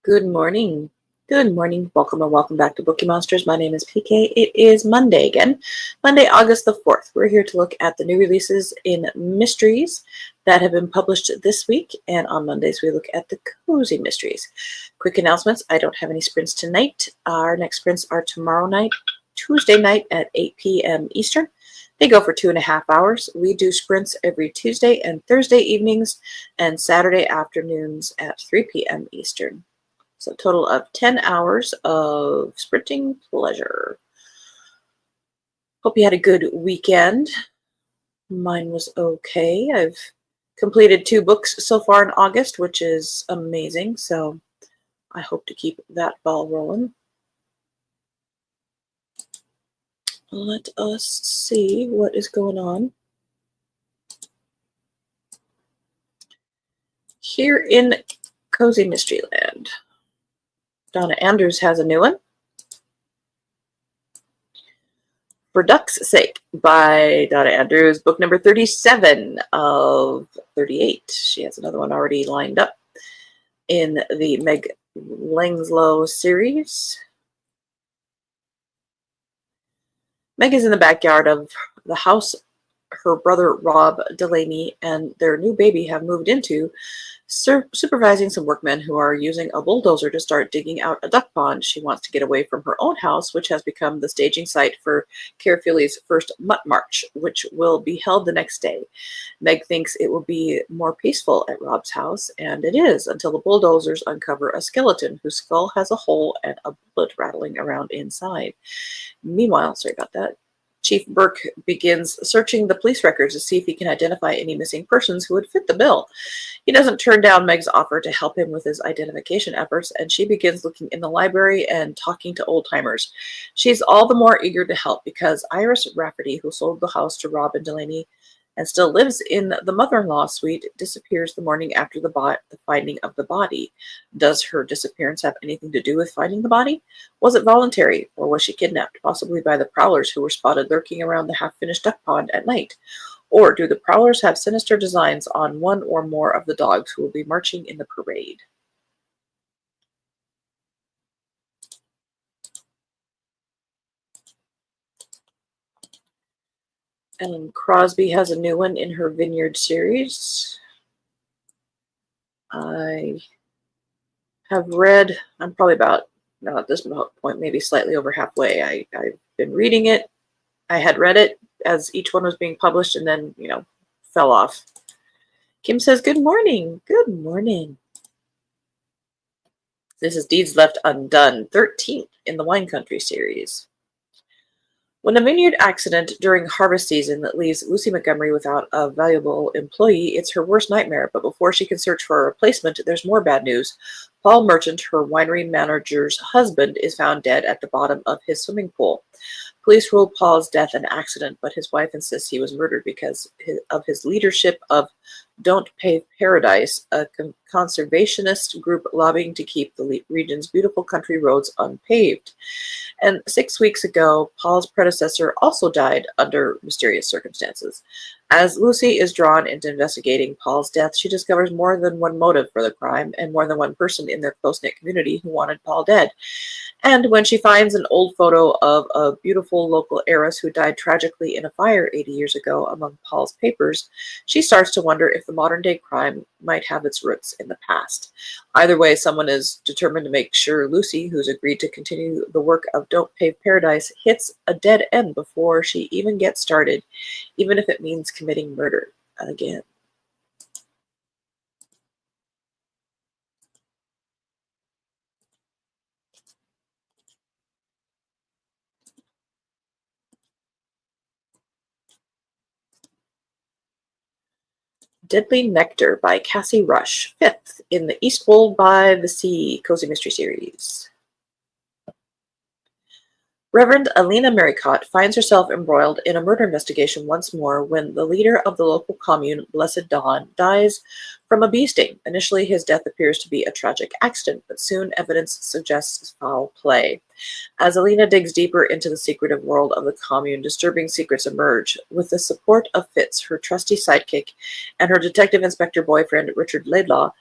Good morning. Good morning. Welcome and welcome back to Bookeemonsters. My name is PK. It is Monday again, Monday, August the 4th. We're here to look at the new releases in mysteries that have been published this week. And on Mondays, we look at the cozy mysteries. Quick announcements. I don't have any sprints tonight. Our next sprints are tomorrow night, Tuesday night at 8 p.m. Eastern. They go for 2.5 hours. We do sprints every Tuesday and Thursday evenings and Saturday afternoons at 3 p.m. Eastern. So a total of 10 hours of sprinting pleasure. Hope you had a good weekend. Mine was okay. I've completed 2 books so far in August, which is amazing. So I hope to keep that ball rolling. Let us see what is going on here in Cozy Mystery Land. Donna Andrews has a new one. For Duck's Sake by Donna Andrews, book number 37 of 38. She has another one already lined up in the Meg Langslow series. Meg is in the backyard of the house her brother Rob Delaney and their new baby have moved into, supervising some workmen who are using a bulldozer to start digging out a duck pond. She wants to get away from her own house, which has become the staging site for Caerphilly's first Mutt March, which will be held the next day. Meg thinks it will be more peaceful at Rob's house, and it is, until the bulldozers uncover a skeleton whose skull has a hole and a bullet rattling around inside. Meanwhile, sorry about that, Chief Burke begins searching the police records to see if he can identify any missing persons who would fit the bill. He doesn't turn down Meg's offer to help him with his identification efforts, and she begins looking in the library and talking to old-timers. She's all the more eager to help because Iris Rafferty, who sold the house to Rob and Delaney and still lives in the mother-in-law suite, disappears the morning after the finding of the body. Does her disappearance have anything to do with finding the body? Was it voluntary, or was she kidnapped, possibly by the prowlers who were spotted lurking around the half-finished duck pond at night? Or do the prowlers have sinister designs on one or more of the dogs who will be marching in the parade? Ellen Crosby has a new one in her Vineyard series. I have read, I'm probably about, now at this point, maybe slightly over halfway. I've been reading it. I had read it as each one was being published and then, fell off. Kim says, good morning. Good morning. This is Deeds Left Undone, 13th in the Wine Country series. When a vineyard accident during harvest season that leaves Lucy Montgomery without a valuable employee, it's her worst nightmare. But before she can search for a replacement, there's more bad news. Paul Merchant, her winery manager's husband, is found dead at the bottom of his swimming pool. Police ruled Paul's death an accident, but his wife insists he was murdered because of his leadership of Don't Pave Paradise, a conservationist group lobbying to keep the region's beautiful country roads unpaved. And 6 weeks ago, Paul's predecessor also died under mysterious circumstances. As Lucy is drawn into investigating Paul's death, she discovers more than one motive for the crime and more than one person in their close-knit community who wanted Paul dead. And when she finds an old photo of a beautiful local heiress who died tragically in a fire 80 years ago among Paul's papers, she starts to wonder if the modern-day crime might have its roots in the past. Either way, someone is determined to make sure Lucy, who's agreed to continue the work of Don't Pave Paradise, hits a dead end before she even gets started, even if it means committing murder again. Deadly Nectar by Cassie Rush, 5th in the Eastwold by the Sea Cozy Mystery Series. Reverend Alina Maricott finds herself embroiled in a murder investigation once more when the leader of the local commune, Blessed Dawn, dies from a bee sting. Initially, his death appears to be a tragic accident, but soon evidence suggests foul play. As Alina digs deeper into the secretive world of the commune, disturbing secrets emerge. With the support of Fitz, her trusty sidekick, and her detective inspector boyfriend, Richard Laidlaw,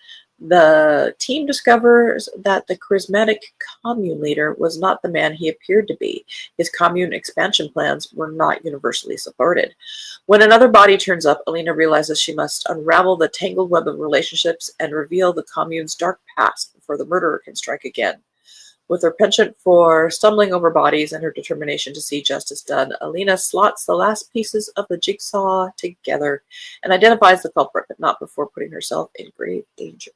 The team discovers that the charismatic commune leader was not the man he appeared to be. His commune expansion plans were not universally supported. When another body turns up, Alina realizes she must unravel the tangled web of relationships and reveal the commune's dark past before the murderer can strike again. With her penchant for stumbling over bodies and her determination to see justice done, Alina slots the last pieces of the jigsaw together and identifies the culprit, but not before putting herself in grave danger.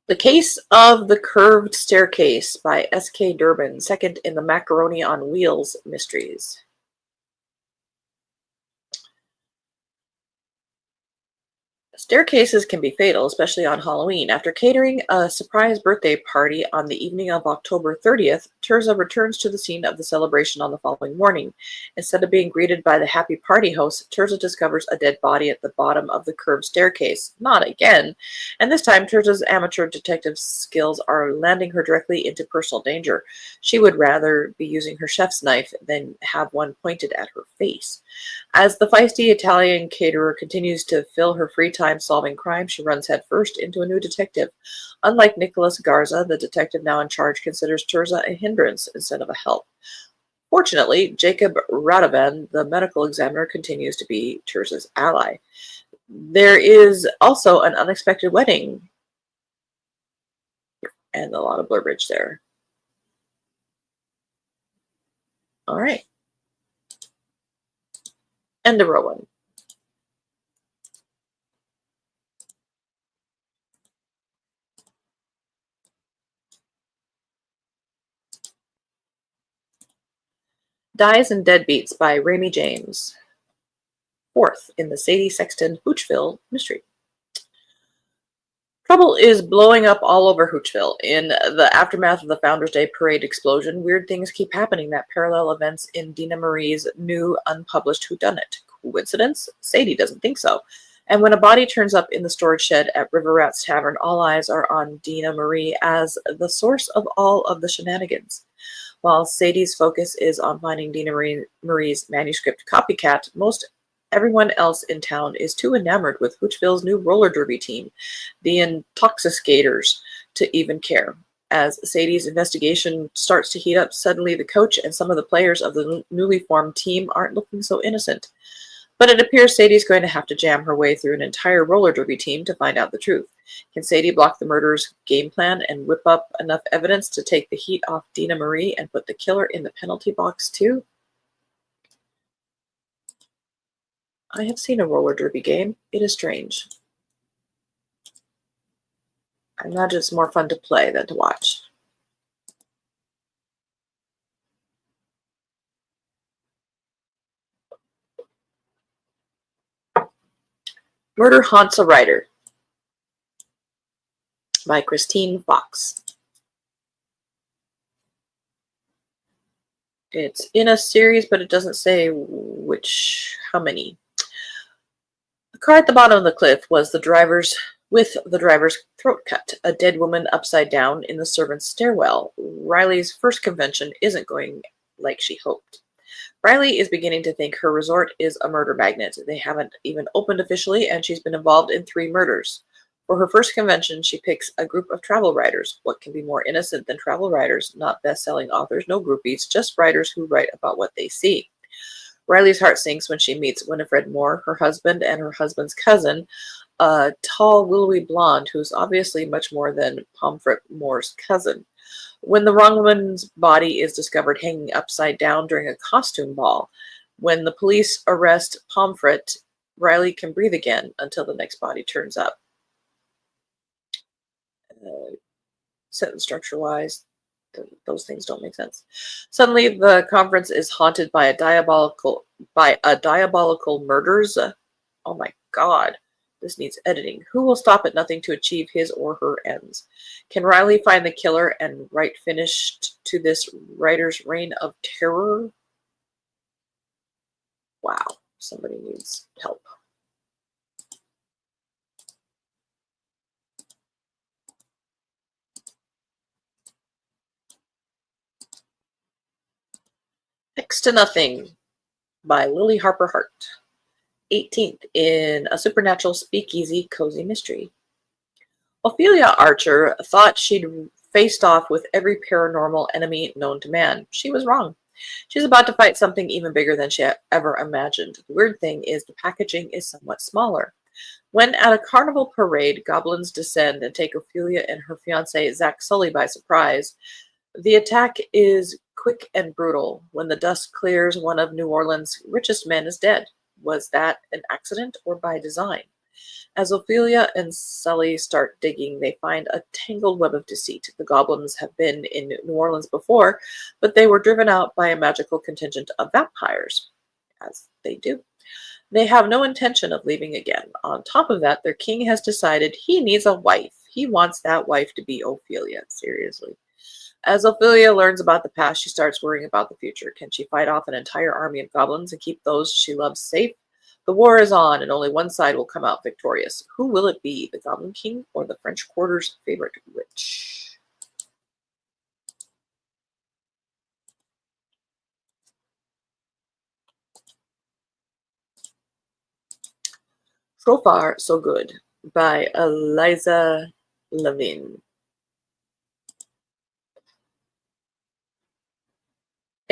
The Case of the Curved Staircase by S.K. Durbin, second in the Macaroni on Wheels mysteries. Staircases can be fatal, especially on Halloween. After catering a surprise birthday party on the evening of October 30th, Tirza returns to the scene of the celebration on the following morning. Instead of being greeted by the happy party host, Tirza discovers a dead body at the bottom of the curved staircase. Not again. And this time, Tirza's amateur detective skills are landing her directly into personal danger. She would rather be using her chef's knife than have one pointed at her face. As the feisty Italian caterer continues to fill her free time solving crime, she runs headfirst into a new detective. Unlike Nicholas Garza, the detective now in charge considers Tirza a hindrance instead of a help. Fortunately, Jacob Radovan, the medical examiner, continues to be Tirza's ally. There is also an unexpected wedding, and a lot of blurberage there. All right. End of row one. Dies and Deadbeats by Rami James. Fourth in the Sadie Sexton Hoochville mystery. Trouble is blowing up all over Hoochville. In the aftermath of the Founders Day parade explosion, weird things keep happening that parallel events in Dina Marie's new unpublished whodunit. Coincidence? Sadie doesn't think so. And when a body turns up in the storage shed at River Rat's Tavern, all eyes are on Dina Marie as the source of all of the shenanigans. While Sadie's focus is on finding Dina Marie's manuscript copycat, most everyone else in town is too enamored with Hoochville's new roller derby team, the Intoxicators, to even care. As Sadie's investigation starts to heat up, suddenly the coach and some of the players of the newly formed team aren't looking so innocent. But it appears Sadie's going to have to jam her way through an entire roller derby team to find out the truth. Can Sadie block the murderer's game plan and whip up enough evidence to take the heat off Dina Marie and put the killer in the penalty box too? I have seen a roller derby game. It is strange. I imagine it's more fun to play than to watch. Murder Haunts a Writer by Christine Fox. It's in a series, but it doesn't say how many. The car at the bottom of the cliff was the driver's throat cut, a dead woman upside down in the servants' stairwell. Riley's first convention isn't going like she hoped. Riley is beginning to think her resort is a murder magnet. They haven't even opened officially, and she's been involved in 3 murders. For her first convention, she picks a group of travel writers. What can be more innocent than travel writers? Not best-selling authors, no groupies, just writers who write about what they see. Riley's heart sinks when she meets Winifred Moore, her husband, and her husband's cousin, a tall, willowy blonde who's obviously much more than Pomfret Moore's cousin. When the wrong woman's body is discovered hanging upside down during a costume ball, when the police arrest Pomfret, Riley can breathe again until the next body turns up. Sentence structure-wise, those things don't make sense. Suddenly, the conference is haunted by diabolical murders. Oh my God. This needs editing. Who will stop at nothing to achieve his or her ends? Can Riley find the killer and write finished to this writer's reign of terror? Wow, somebody needs help. Next to Nothing by Lily Harper Hart. 18th in a supernatural speakeasy cozy mystery. Ophelia Archer thought she'd faced off with every paranormal enemy known to man. She was wrong. She's about to fight something even bigger than she ever imagined. The weird thing is the packaging is somewhat smaller. When at a carnival parade, goblins descend and take Ophelia and her fiancé Zach Sully by surprise, the attack is quick and brutal. When the dust clears, one of New Orleans' richest men is dead. Was that an accident or by design? As Ophelia and Sully start digging, they find a tangled web of deceit. The goblins have been in New Orleans before, but they were driven out by a magical contingent of vampires, as they do. They have no intention of leaving again. On top of that, their king has decided he needs a wife. He wants that wife to be Ophelia. Seriously. As Ophelia learns about the past, she starts worrying about the future. Can she fight off an entire army of goblins and keep those she loves safe? The war is on, and only one side will come out victorious. Who will it be, the Goblin King or the French Quarter's favorite witch? So Far, So Good by Eliza Levine.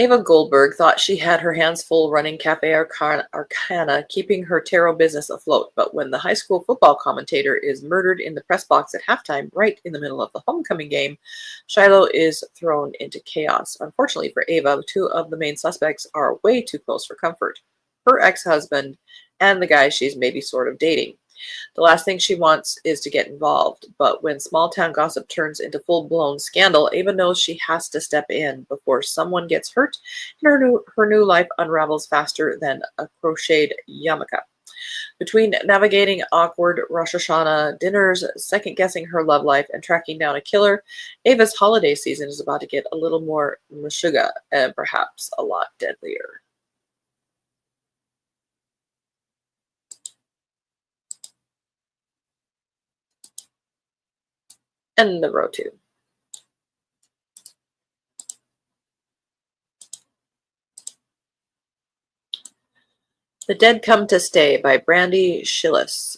Ava Goldberg thought she had her hands full running Cafe Arcana, keeping her tarot business afloat, but when the high school football commentator is murdered in the press box at halftime, right in the middle of the homecoming game, Shiloh is thrown into chaos. Unfortunately for Ava, two of the main suspects are way too close for comfort. Her ex-husband and the guy she's maybe sort of dating. The last thing she wants is to get involved, but when small-town gossip turns into full-blown scandal, Ava knows she has to step in before someone gets hurt and her new life unravels faster than a crocheted yarmulke. Between navigating awkward Rosh Hashanah dinners, second-guessing her love life, and tracking down a killer, Ava's holiday season is about to get a little more meshuggah and perhaps a lot deadlier. And the row two. The Dead Come to Stay by Brandy Shillis.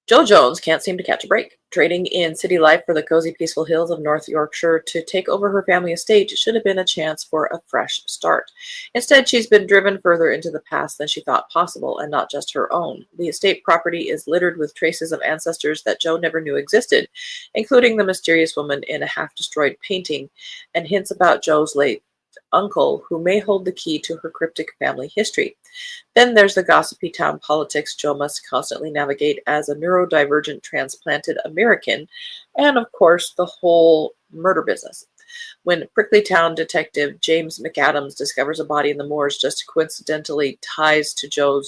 Joe Jones can't seem to catch a break. Trading in city life for the cozy, peaceful hills of North Yorkshire to take over her family estate should have been a chance for a fresh start. Instead, she's been driven further into the past than she thought possible, and not just her own. The estate property is littered with traces of ancestors that Joe never knew existed, including the mysterious woman in a half-destroyed painting, and hints about Joe's late uncle, who may hold the key to her cryptic family history. Then there's the gossipy town politics Joe must constantly navigate as a neurodivergent transplanted American, and of course the whole murder business. When prickly town detective James McAdams discovers a body in the moors just coincidentally ties to Joe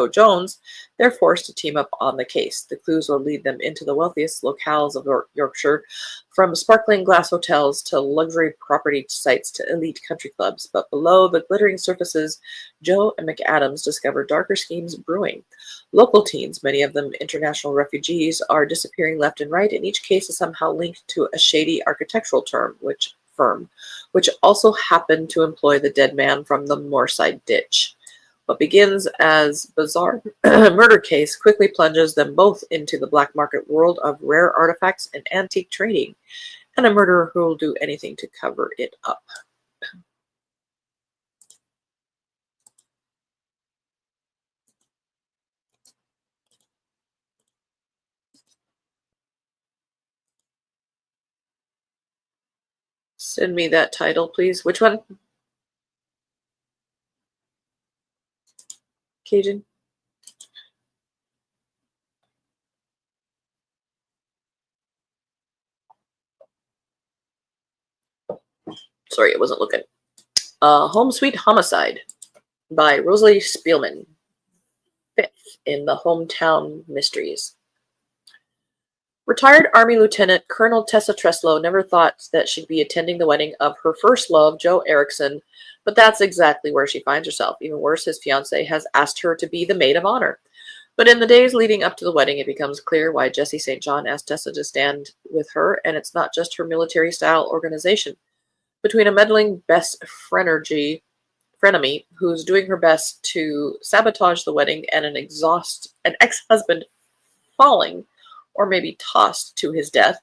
Jones, they're forced to team up on the case. The clues will lead them into the wealthiest locales of Yorkshire, from sparkling glass hotels to luxury property sites to elite country clubs. But below the glittering surfaces, Joe and McAdams discover darker schemes brewing. Local teens, many of them international refugees, are disappearing left and right, and each case is somehow linked to a shady architectural firm, which also happened to employ the dead man from the Moorside ditch. What begins as bizarre murder case quickly plunges them both into the black market world of rare artifacts and antique trading, and a murderer who will do anything to cover it up. Send me that title, please. Which one? Cajun? Sorry, I wasn't looking. Home Sweet Homicide by Rosalie Spielman. 5th in the Hometown Mysteries. Retired Army Lieutenant Colonel Tessa Treslow never thought that she'd be attending the wedding of her first love, Joe Erickson, but that's exactly where she finds herself. Even worse, his fiancé has asked her to be the maid of honor. But in the days leading up to the wedding, it becomes clear why Jesse St. John asked Tessa to stand with her, and it's not just her military-style organization. between a meddling best frenemy who's doing her best to sabotage the wedding and an ex-husband falling, or maybe tossed to his death.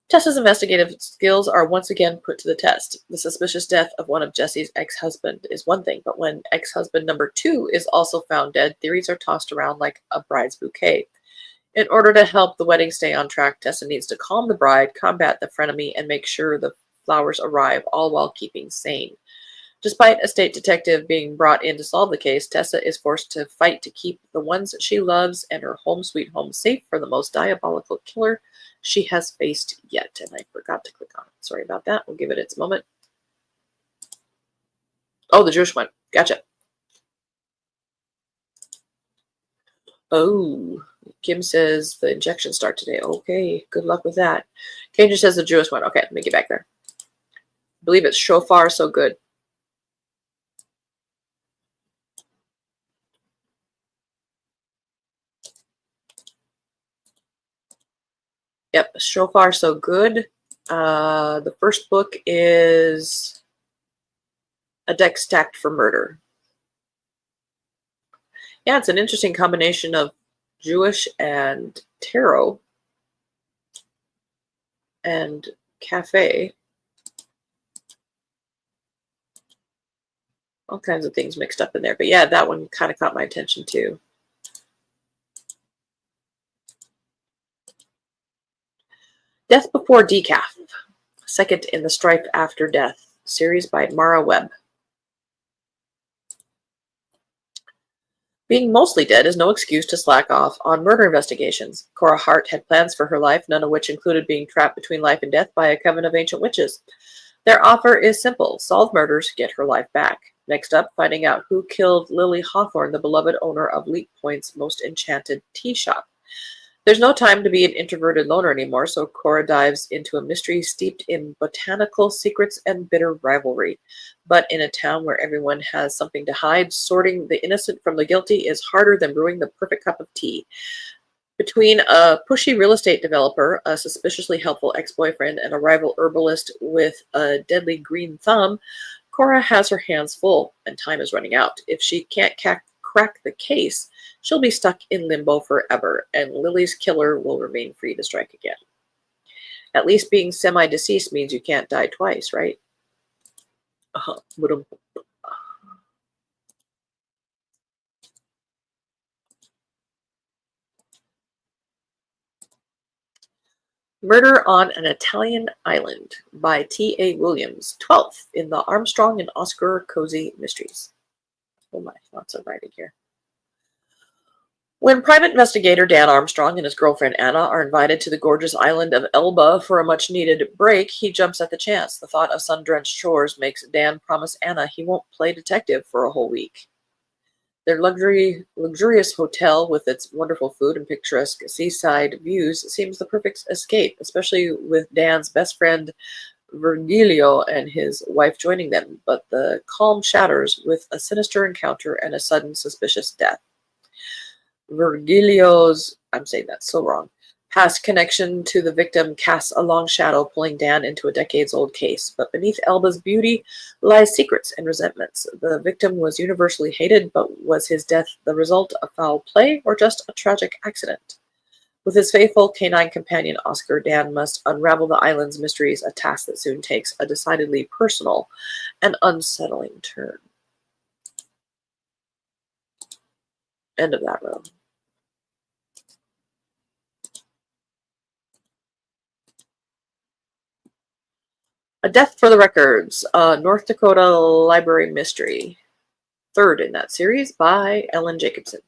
Tessa's investigative skills are once again put to the test. The suspicious death of one of Jesse's ex-husband is one thing, but when ex-husband number 2 is also found dead, theories are tossed around like a bride's bouquet. In order to help the wedding stay on track, Tessa needs to calm the bride, combat the frenemy, and make sure the flowers arrive, all while keeping sane. Despite a state detective being brought in to solve the case, Tessa is forced to fight to keep the ones she loves and her home sweet home safe from the most diabolical killer she has faced yet. And I forgot to click on it. Sorry about that. We'll give it its moment. Oh, the Jewish one. Gotcha. Oh, Kim says the injections start today. Okay, good luck with that. Kendra says the Jewish one. Okay, let me get back there. I believe it's so far so good. Yep, so far so good. The first book is A Deck Stacked for Murder. Yeah, it's an interesting combination of Jewish and tarot and cafe. All kinds of things mixed up in there. But yeah, that one kind of caught my attention too. Death Before Decaf, second in the Strife After Death series by Mara Webb. Being mostly dead is no excuse to slack off on murder investigations. Cora Hart had plans for her life, none of which included being trapped between life and death by a coven of ancient witches. Their offer is simple: solve murders, get her life back. Next up, finding out who killed Lily Hawthorne, the beloved owner of Leap Point's most enchanted tea shop. There's no time to be an introverted loner anymore, so Cora dives into a mystery steeped in botanical secrets and bitter rivalry. But in a town where everyone has something to hide, sorting the innocent from the guilty is harder than brewing the perfect cup of tea. Between a pushy real estate developer, a suspiciously helpful ex-boyfriend, and a rival herbalist with a deadly green thumb, Cora has her hands full, and time is running out. If she can't crack the case, she'll be stuck in limbo forever, and Lily's killer will remain free to strike again. At least being semi-deceased means you can't die twice, right? Murder on an Italian Island by T.A. Williams, 12th in the Armstrong and Oscar Cozy Mysteries. Oh my, lots of writing here. When private investigator Dan Armstrong and his girlfriend Anna are invited to the gorgeous island of Elba for a much-needed break, he jumps at the chance. The thought of sun-drenched shores makes Dan promise Anna he won't play detective for a whole week. Their luxurious hotel with its wonderful food and picturesque seaside views seems the perfect escape, especially with Dan's best friend Virgilio and his wife joining them, but the calm shatters with a sinister encounter and a sudden suspicious death. Virgilio's, I'm saying that so wrong, past connection to the victim casts a long shadow, pulling Dan into a decades-old case. But beneath Elba's beauty lies secrets and resentments. The victim was universally hated, but was his death the result of foul play or just a tragic accident? With his faithful canine companion Oscar, Dan must unravel the island's mysteries, a task that soon takes a decidedly personal and unsettling turn. End of that row. A Death for the Records, a North Dakota library mystery. Third in that series by Ellen Jacobson.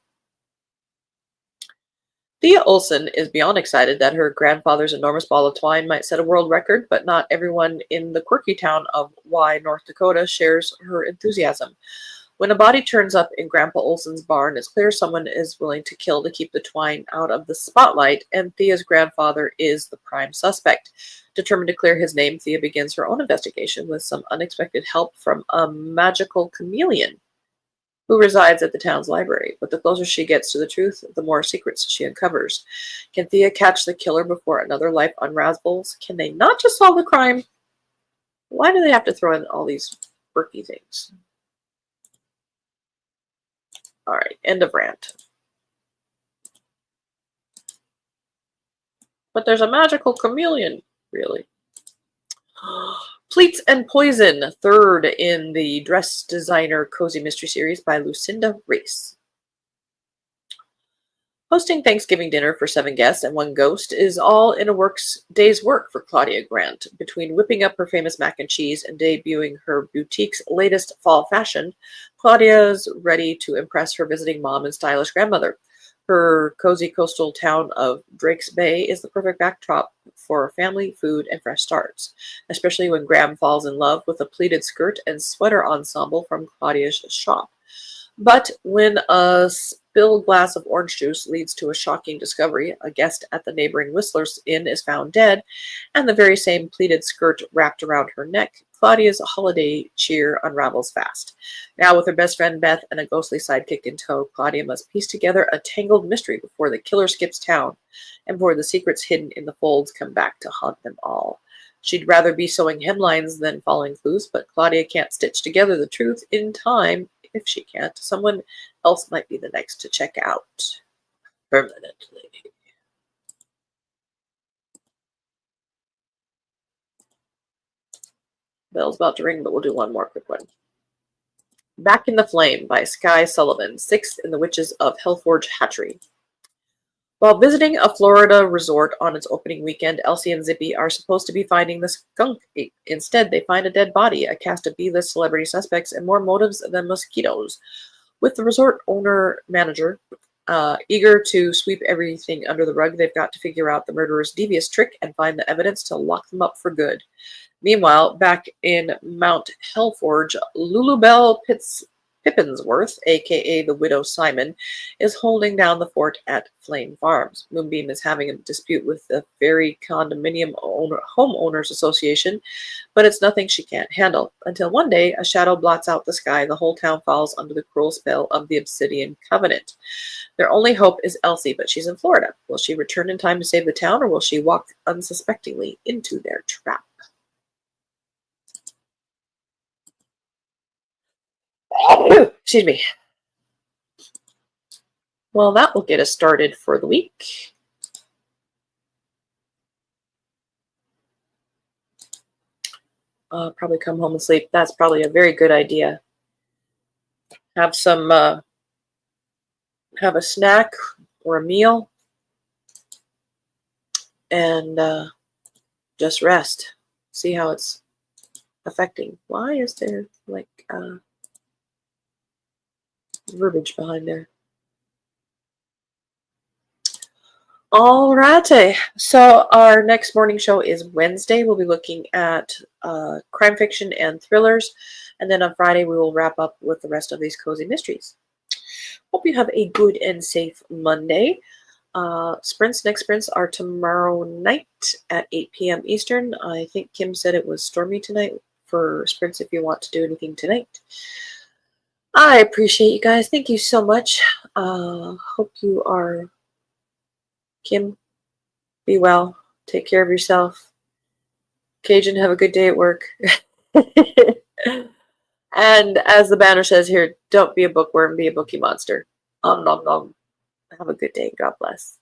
Thea Olson is beyond excited that her grandfather's enormous ball of twine might set a world record, but not everyone in the quirky town of Y, North Dakota shares her enthusiasm. When a body turns up in Grandpa Olson's barn, it's clear someone is willing to kill to keep the twine out of the spotlight, and Thea's grandfather is the prime suspect. Determined to clear his name, Thea begins her own investigation with some unexpected help from a magical chameleon who resides at the town's library. But the closer she gets to the truth, the more secrets she uncovers. Can Thea catch the killer before another life unravels? Can they not just solve the crime, Why do they have to throw in all these quirky things? All right, end of rant. But there's a magical chameleon, really. Pleats and Poison, third in the Dress Designer Cozy Mystery Series by Lucinda Race. Hosting Thanksgiving dinner for 7 guests and 1 ghost is all in a day's work for Claudia Grant. Between whipping up her famous mac and cheese and debuting her boutique's latest fall fashion, Claudia's ready to impress her visiting mom and stylish grandmother. Her cozy coastal town of Drake's Bay is the perfect backdrop for family, food, and fresh starts, especially when Graham falls in love with a pleated skirt and sweater ensemble from Claudia's shop. But when a spilled glass of orange juice leads to a shocking discovery, a guest at the neighboring Whistler's Inn is found dead, and the very same pleated skirt wrapped around her neck, Claudia's holiday cheer unravels fast. Now, with her best friend Beth and a ghostly sidekick in tow, Claudia must piece together a tangled mystery before the killer skips town, and before the secrets hidden in the folds come back to haunt them all. She'd rather be sewing hemlines than following clues, but Claudia can't stitch together the truth in time. If she can't, someone else might be the next to check out permanently. Bell's about to ring, but we'll do one more quick one. Back in the Flame by Sky Sullivan, 6th in the Witches of Hellforge Hatchery. While visiting a Florida resort on its opening weekend, Elsie and Zippy are supposed to be finding the skunk ape. Instead, they find a dead body, a cast of B-list celebrity suspects, and more motives than mosquitoes. With the resort owner-manager eager to sweep everything under the rug, they've got to figure out the murderer's devious trick and find the evidence to lock them up for good. Meanwhile, back in Mount Hellforge, Lulubelle Pippensworth, a.k.a. the Widow Simon, is holding down the fort at Flame Farms. Moonbeam is having a dispute with the Fairy Condominium Homeowners Association, but it's nothing she can't handle. Until one day, a shadow blots out the sky and the whole town falls under the cruel spell of the Obsidian Covenant. Their only hope is Elsie, but she's in Florida. Will she return in time to save the town, or will she walk unsuspectingly into their trap? Excuse me. Well, that will get us started for the week. Probably come home and sleep. That's probably a very good idea. Have some, have a snack or a meal, and just rest. See how it's affecting. Why is there like verbiage behind there? Alrighty, so our next morning show is Wednesday. We'll be looking at crime fiction and thrillers, and then on Friday we will wrap up with the rest of these cozy mysteries. Hope you have a good and safe Monday. Next sprints are tomorrow night at 8 p.m. Eastern. I think Kim said it was stormy tonight for sprints if you want to do anything tonight. I appreciate you guys. Thank you so much. Hope you are... Kim, be well. Take care of yourself. Cajun, have a good day at work. And as the banner says here, don't be a bookworm, be a bookie monster. Nom nom nom. Have a good day. God bless.